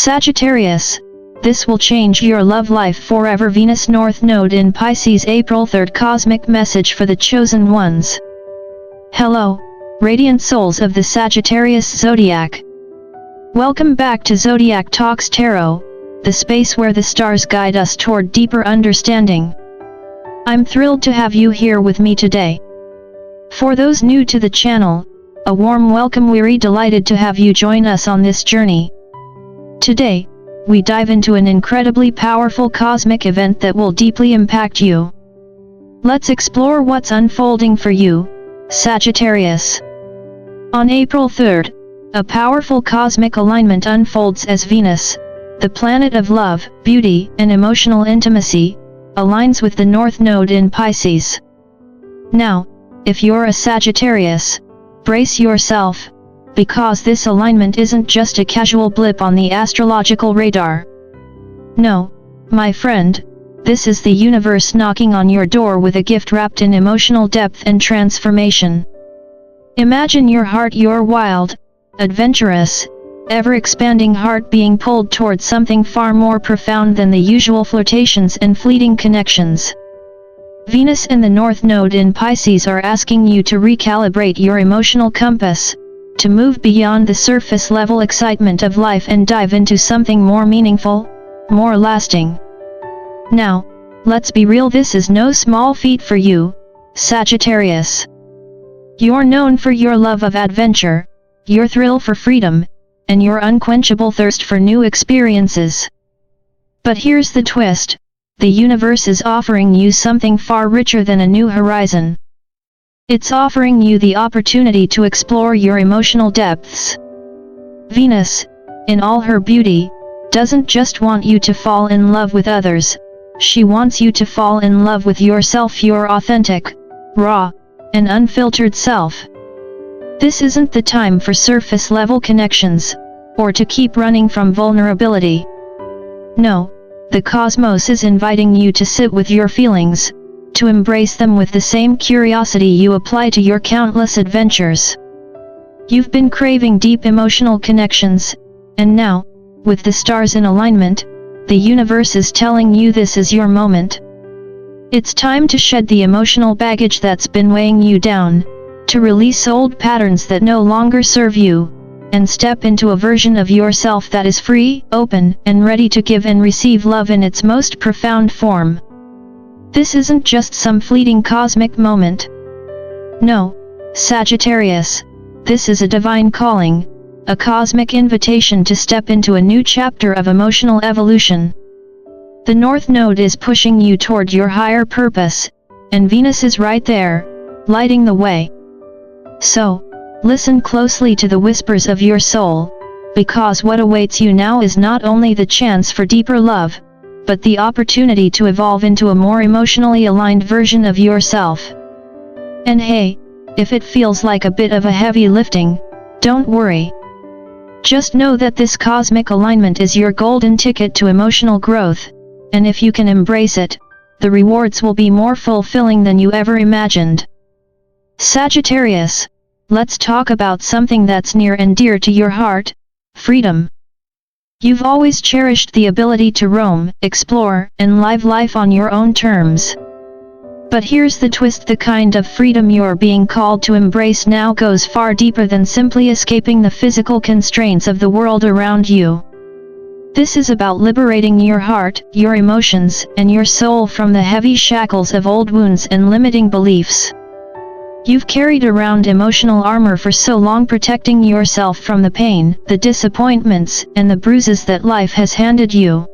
Sagittarius, this will change your love life forever. Venus North Node in Pisces, April 3rd. Cosmic message for the chosen ones. Hello, radiant souls of the Sagittarius Zodiac. Welcome back to Zodiac Talks Tarot, the space where the stars guide us toward deeper understanding. I'm thrilled to have you here with me today. For those new to the channel, a warm welcome. We're delighted to have you join us on this journey. Today, we dive into an incredibly powerful cosmic event that will deeply impact you. Let's explore what's unfolding for you, Sagittarius. On April 3rd, a powerful cosmic alignment unfolds as Venus, the planet of love, beauty, and emotional intimacy, aligns with the North Node in Pisces. Now, if you're a Sagittarius, brace yourself, because this alignment isn't just a casual blip on the astrological radar. No, my friend, this is the universe knocking on your door with a gift wrapped in emotional depth and transformation. Imagine your wild, adventurous, ever-expanding heart being pulled towards something far more profound than the usual flirtations and fleeting connections. Venus and the North Node in Pisces are asking you to recalibrate your emotional compass, to move beyond the surface-level excitement of life and dive into something more meaningful, more lasting. Now, let's be real, this is no small feat for you, Sagittarius. You're known for your love of adventure, your thrill for freedom, and your unquenchable thirst for new experiences. But here's the twist: the universe is offering you something far richer than a new horizon. It's offering you the opportunity to explore your emotional depths. Venus, in all her beauty, doesn't just want you to fall in love with others, she wants you to fall in love with yourself, your authentic, raw, and unfiltered self. This isn't the time for surface-level connections, or to keep running from vulnerability. No, the cosmos is inviting you to sit with your feelings, to embrace them with the same curiosity you apply to your countless adventures. You've been craving deep emotional connections, and now, with the stars in alignment, the universe is telling you this is your moment. It's time to shed the emotional baggage that's been weighing you down, to release old patterns that no longer serve you, and step into a version of yourself that is free, open, and ready to give and receive love in its most profound form. This isn't just some fleeting cosmic moment. No, Sagittarius, this is a divine calling, a cosmic invitation to step into a new chapter of emotional evolution. The North Node is pushing you toward your higher purpose, and Venus is right there, lighting the way. So, listen closely to the whispers of your soul, because what awaits you now is not only the chance for deeper love, but the opportunity to evolve into a more emotionally aligned version of yourself. And hey, if it feels like a bit of a heavy lifting, don't worry. Just know that this cosmic alignment is your golden ticket to emotional growth, and if you can embrace it, the rewards will be more fulfilling than you ever imagined. Sagittarius, let's talk about something that's near and dear to your heart: freedom. You've always cherished the ability to roam, explore, and live life on your own terms. But here's the twist: the kind of freedom you're being called to embrace now goes far deeper than simply escaping the physical constraints of the world around you. This is about liberating your heart, your emotions, and your soul from the heavy shackles of old wounds and limiting beliefs. You've carried around emotional armor for so long, protecting yourself from the pain, the disappointments, and the bruises that life has handed you.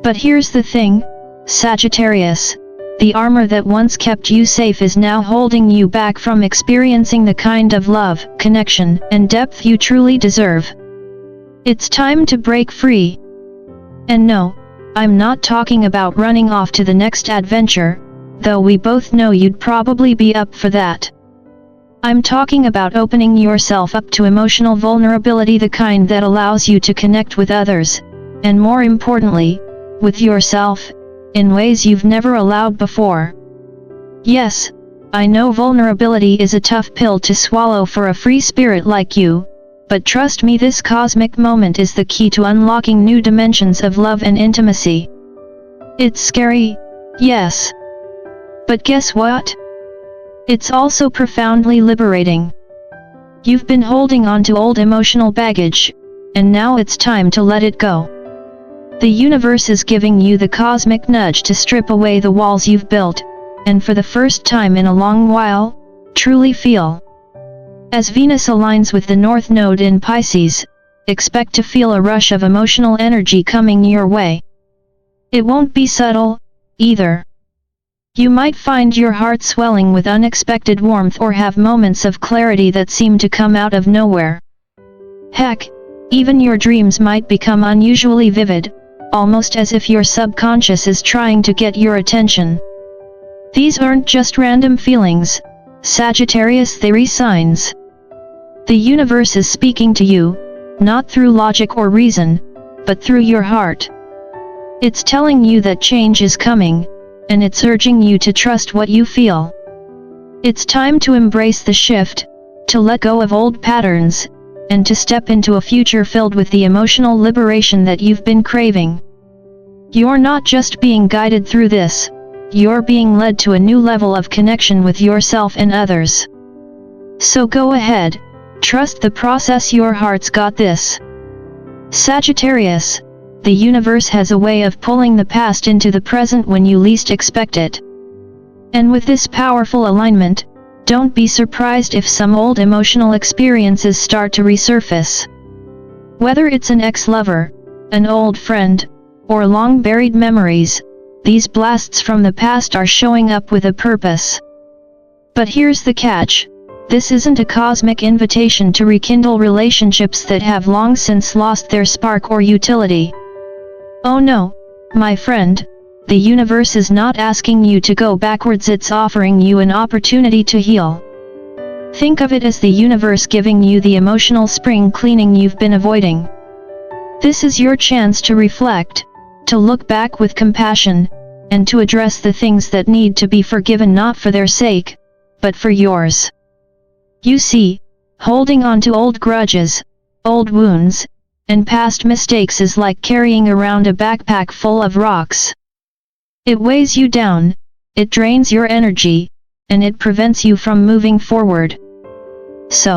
But here's the thing, Sagittarius, the armor that once kept you safe is now holding you back from experiencing the kind of love, connection, and depth you truly deserve. It's time to break free. And no, I'm not talking about running off to the next adventure, though we both know you'd probably be up for that. I'm talking about opening yourself up to emotional vulnerability, the kind that allows you to connect with others, and more importantly, with yourself, in ways you've never allowed before. Yes, I know vulnerability is a tough pill to swallow for a free spirit like you, but trust me, this cosmic moment is the key to unlocking new dimensions of love and intimacy. It's scary, yes. But guess what? It's also profoundly liberating. You've been holding on to old emotional baggage, and now it's time to let it go. The universe is giving you the cosmic nudge to strip away the walls you've built, and for the first time in a long while, truly feel. As Venus aligns with the North Node in Pisces, expect to feel a rush of emotional energy coming your way. It won't be subtle, either. You might find your heart swelling with unexpected warmth or have moments of clarity that seem to come out of nowhere. Heck, even your dreams might become unusually vivid, almost as if your subconscious is trying to get your attention. These aren't just random feelings, Sagittarius, they're signs. The universe is speaking to you, not through logic or reason, but through your heart. It's telling you that change is coming, and it's urging you to trust what you feel. It's time to embrace the shift, to let go of old patterns, and to step into a future filled with the emotional liberation that you've been craving. You're not just being guided through this, you're being led to a new level of connection with yourself and others. So go ahead, trust the process, your heart's got this. Sagittarius, the universe has a way of pulling the past into the present when you least expect it. And with this powerful alignment, don't be surprised if some old emotional experiences start to resurface. Whether it's an ex-lover, an old friend, or long-buried memories, these blasts from the past are showing up with a purpose. But here's the catch: this isn't a cosmic invitation to rekindle relationships that have long since lost their spark or utility. Oh no, my friend, the universe is not asking you to go backwards, it's offering you an opportunity to heal. Think of it as the universe giving you the emotional spring cleaning you've been avoiding. This is your chance to reflect, to look back with compassion, and to address the things that need to be forgiven, not for their sake, but for yours. You see, holding on to old grudges, old wounds, and past mistakes is like carrying around a backpack full of rocks. It weighs you down, it drains your energy, and it prevents you from moving forward. So,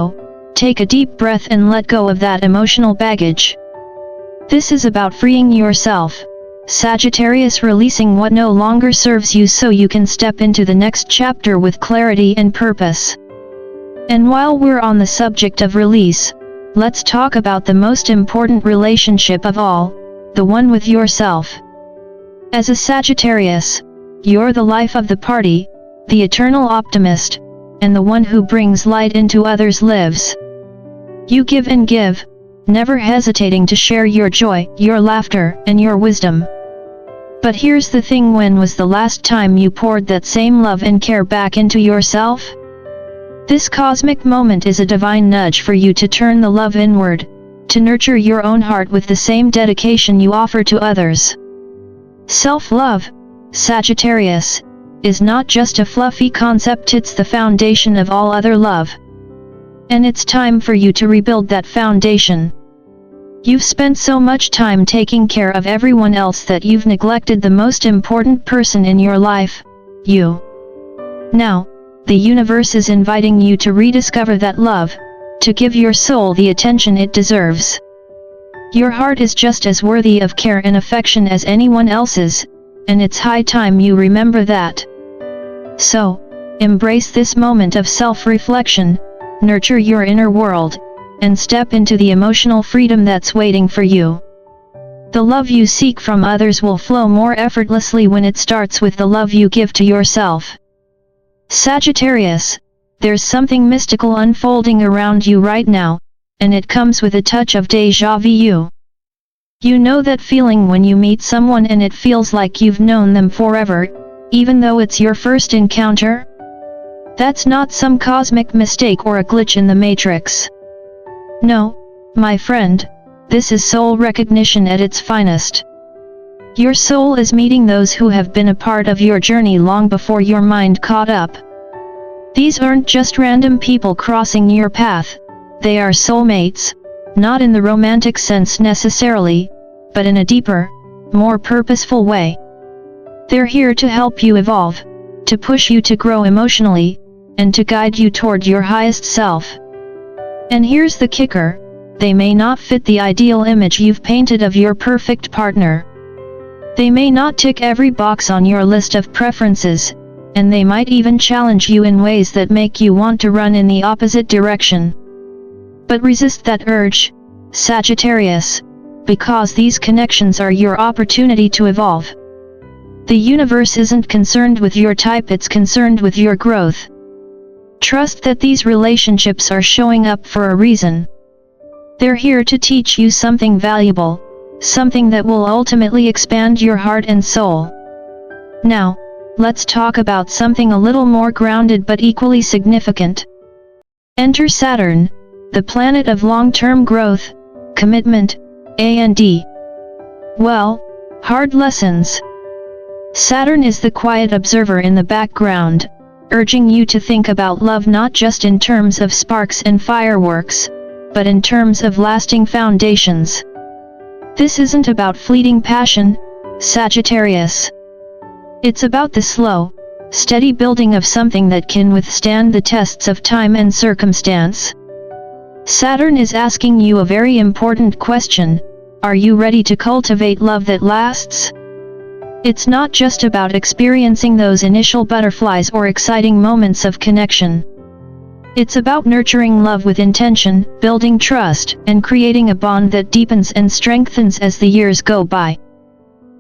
take a deep breath and let go of that emotional baggage. This is about freeing yourself, Sagittarius, releasing what no longer serves you so you can step into the next chapter with clarity and purpose. And while we're on the subject of release, let's talk about the most important relationship of all, the one with yourself. As a Sagittarius, you're the life of the party, the eternal optimist, and the one who brings light into others' lives. You give and give, never hesitating to share your joy, your laughter, and your wisdom. But here's the thing: when was the last time you poured that same love and care back into yourself? This cosmic moment is a divine nudge for you to turn the love inward, to nurture your own heart with the same dedication you offer to others. Self-love, Sagittarius, is not just a fluffy concept, it's the foundation of all other love. And it's time for you to rebuild that foundation. You've spent so much time taking care of everyone else that you've neglected the most important person in your life, you. Now, the universe is inviting you to rediscover that love, to give your soul the attention it deserves. Your heart is just as worthy of care and affection as anyone else's, and it's high time you remember that. So, embrace this moment of self-reflection, nurture your inner world, and step into the emotional freedom that's waiting for you. The love you seek from others will flow more effortlessly when it starts with the love you give to yourself. Sagittarius, there's something mystical unfolding around you right now, and it comes with a touch of déjà vu. You know that feeling when you meet someone and it feels like you've known them forever, even though it's your first encounter? That's not some cosmic mistake or a glitch in the matrix. No, my friend, this is soul recognition at its finest. Your soul is meeting those who have been a part of your journey long before your mind caught up. These aren't just random people crossing your path, they are soulmates, not in the romantic sense necessarily, but in a deeper, more purposeful way. They're here to help you evolve, to push you to grow emotionally, and to guide you toward your highest self. And here's the kicker: they may not fit the ideal image you've painted of your perfect partner. They may not tick every box on your list of preferences, and they might even challenge you in ways that make you want to run in the opposite direction. But resist that urge, Sagittarius, because these connections are your opportunity to evolve. The universe isn't concerned with your type, it's concerned with your growth. Trust that these relationships are showing up for a reason. They're here to teach you something valuable, something that will ultimately expand your heart and soul. Now, let's talk about something a little more grounded but equally significant. Enter Saturn, the planet of long-term growth, commitment, and well, hard lessons. Saturn is the quiet observer in the background, urging you to think about love not just in terms of sparks and fireworks, but in terms of lasting foundations. This isn't about fleeting passion, Sagittarius. It's about the slow, steady building of something that can withstand the tests of time and circumstance. Saturn is asking you a very important question: are you ready to cultivate love that lasts? It's not just about experiencing those initial butterflies or exciting moments of connection. It's about nurturing love with intention, building trust, and creating a bond that deepens and strengthens as the years go by.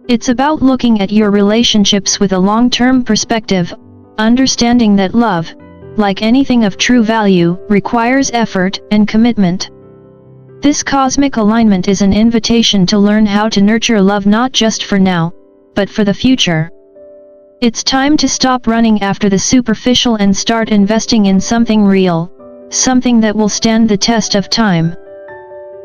It's about looking at your relationships with a long-term perspective, understanding that love, like anything of true value, requires effort and commitment. This cosmic alignment is an invitation to learn how to nurture love not just for now, but for the future. It's time to stop running after the superficial and start investing in something real, something that will stand the test of time.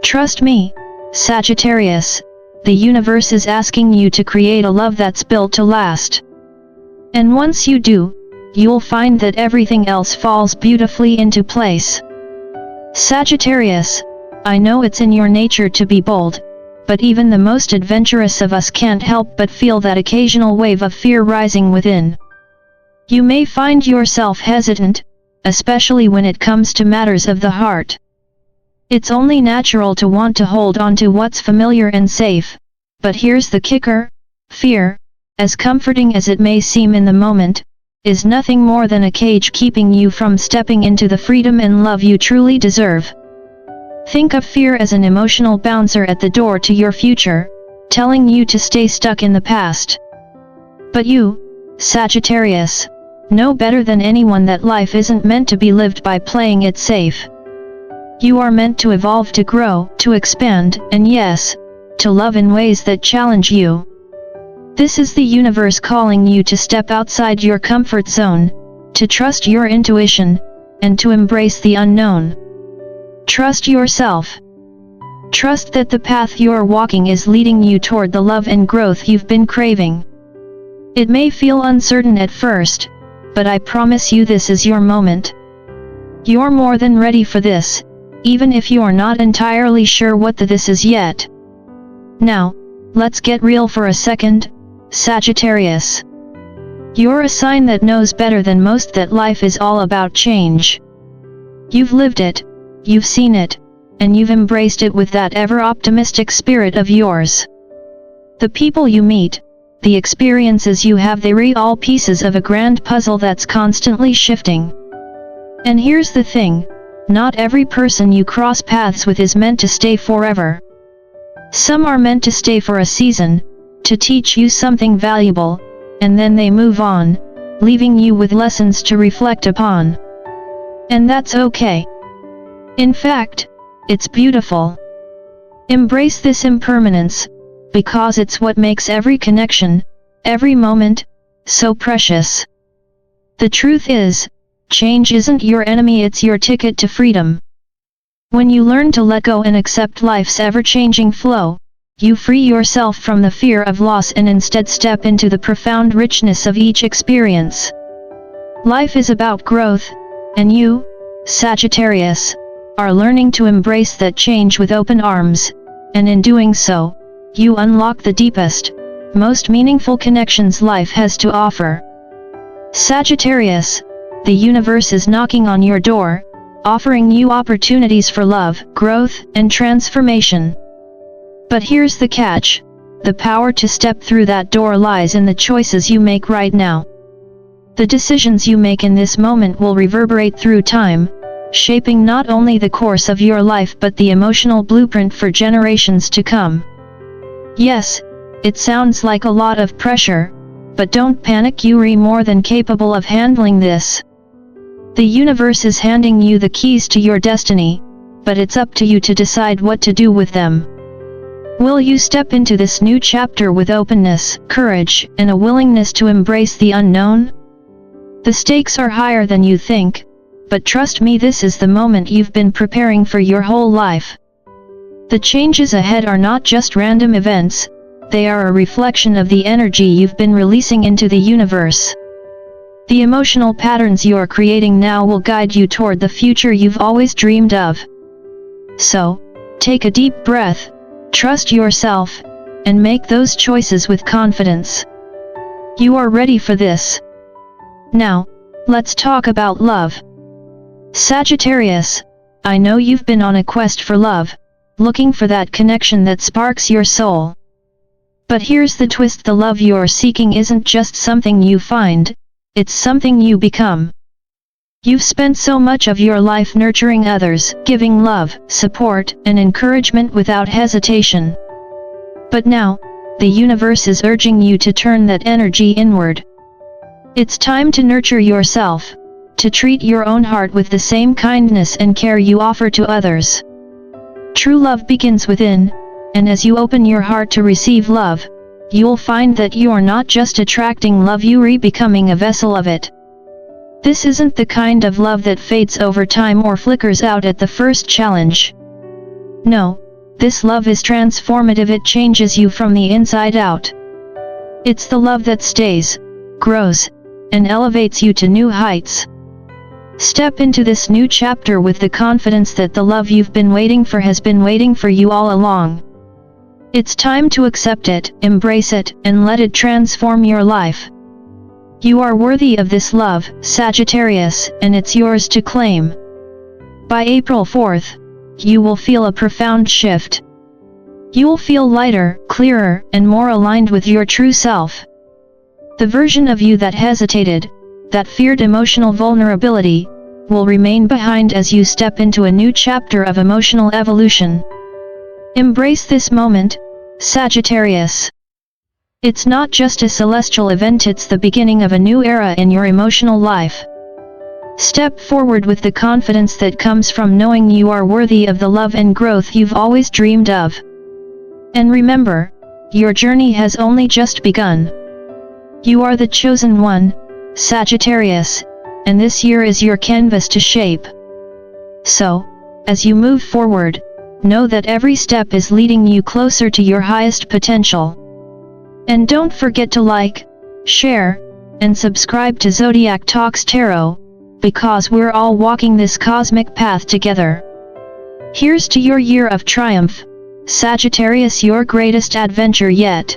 Trust me, Sagittarius, the universe is asking you to create a love that's built to last. And once you do, you'll find that everything else falls beautifully into place. Sagittarius, I know it's in your nature to be bold, but even the most adventurous of us can't help but feel that occasional wave of fear rising within. You may find yourself hesitant, especially when it comes to matters of the heart. It's only natural to want to hold on to what's familiar and safe, but here's the kicker: fear, as comforting as it may seem in the moment, is nothing more than a cage keeping you from stepping into the freedom and love you truly deserve. Think of fear as an emotional bouncer at the door to your future, telling you to stay stuck in the past. But you, Sagittarius, know better than anyone that life isn't meant to be lived by playing it safe. You are meant to evolve, to grow, to expand, and yes, to love in ways that challenge you. This is the universe calling you to step outside your comfort zone, to trust your intuition, and to embrace the unknown. Trust yourself. Trust that the path you're walking is leading you toward the love and growth you've been craving. It may feel uncertain at first, but I promise you this is your moment. You're more than ready for this, even if you're not entirely sure what this is yet. Now, let's get real for a second, Sagittarius. You're a sign that knows better than most that life is all about change. You've lived it, you've seen it, and you've embraced it with that ever-optimistic spirit of yours. The people you meet, the experiences you have, they're all pieces of a grand puzzle that's constantly shifting. And here's the thing: not every person you cross paths with is meant to stay forever. Some are meant to stay for a season, to teach you something valuable, and then they move on, leaving you with lessons to reflect upon. And that's okay. In fact, it's beautiful. Embrace this impermanence, because it's what makes every connection, every moment, so precious. The truth is, change isn't your enemy, it's your ticket to freedom. When you learn to let go and accept life's ever-changing flow, you free yourself from the fear of loss and instead step into the profound richness of each experience. Life is about growth, and you, Sagittarius, are learning to embrace that change with open arms, and in doing so, you unlock the deepest, most meaningful connections life has to offer. Sagittarius, the universe is knocking on your door, offering you opportunities for love, growth, and transformation. But here's the catch: the power to step through that door lies in the choices you make right now. The decisions you make in this moment will reverberate through time, shaping not only the course of your life but the emotional blueprint for generations to come. Yes, it sounds like a lot of pressure, but don't panic, you're more than capable of handling this. The universe is handing you the keys to your destiny, but it's up to you to decide what to do with them. Will you step into this new chapter with openness, courage, and a willingness to embrace the unknown? The stakes are higher than you think, but trust me, this is the moment you've been preparing for your whole life. The changes ahead are not just random events, they are a reflection of the energy you've been releasing into the universe. The emotional patterns you're creating now will guide you toward the future you've always dreamed of. So, take a deep breath, trust yourself, and make those choices with confidence. You are ready for this. Now, let's talk about love. Sagittarius, I know you've been on a quest for love, looking for that connection that sparks your soul. But here's the twist: the love you're seeking isn't just something you find, it's something you become. You've spent so much of your life nurturing others, giving love, support, and encouragement without hesitation. But now, the universe is urging you to turn that energy inward. It's time to nurture yourself, to treat your own heart with the same kindness and care you offer to others. True love begins within, and as you open your heart to receive love, you'll find that you're not just attracting love, you're becoming a vessel of it. This isn't the kind of love that fades over time or flickers out at the first challenge. No, this love is transformative. It changes you from the inside out. It's the love that stays, grows, and elevates you to new heights. Step into this new chapter with the confidence that the love you've been waiting for has been waiting for you all along. It's time to accept it, embrace it, and let it transform your life. You are worthy of this love, Sagittarius, and it's yours to claim. By April 4th, you will feel a profound shift. You'll feel lighter, clearer, and more aligned with your true self. The version of you that hesitated, that feared emotional vulnerability, will remain behind as you step into a new chapter of emotional evolution. Embrace this moment, Sagittarius. It's not just a celestial event, it's the beginning of a new era in your emotional life. Step forward with the confidence that comes from knowing you are worthy of the love and growth you've always dreamed of. And remember, your journey has only just begun. You are the chosen one, Sagittarius, and this year is your canvas to shape. So, as you move forward, know that every step is leading you closer to your highest potential. And don't forget to like, share, and subscribe to Zodiac Talks Tarot, because we're all walking this cosmic path together. Here's to your year of triumph, Sagittarius, your greatest adventure yet.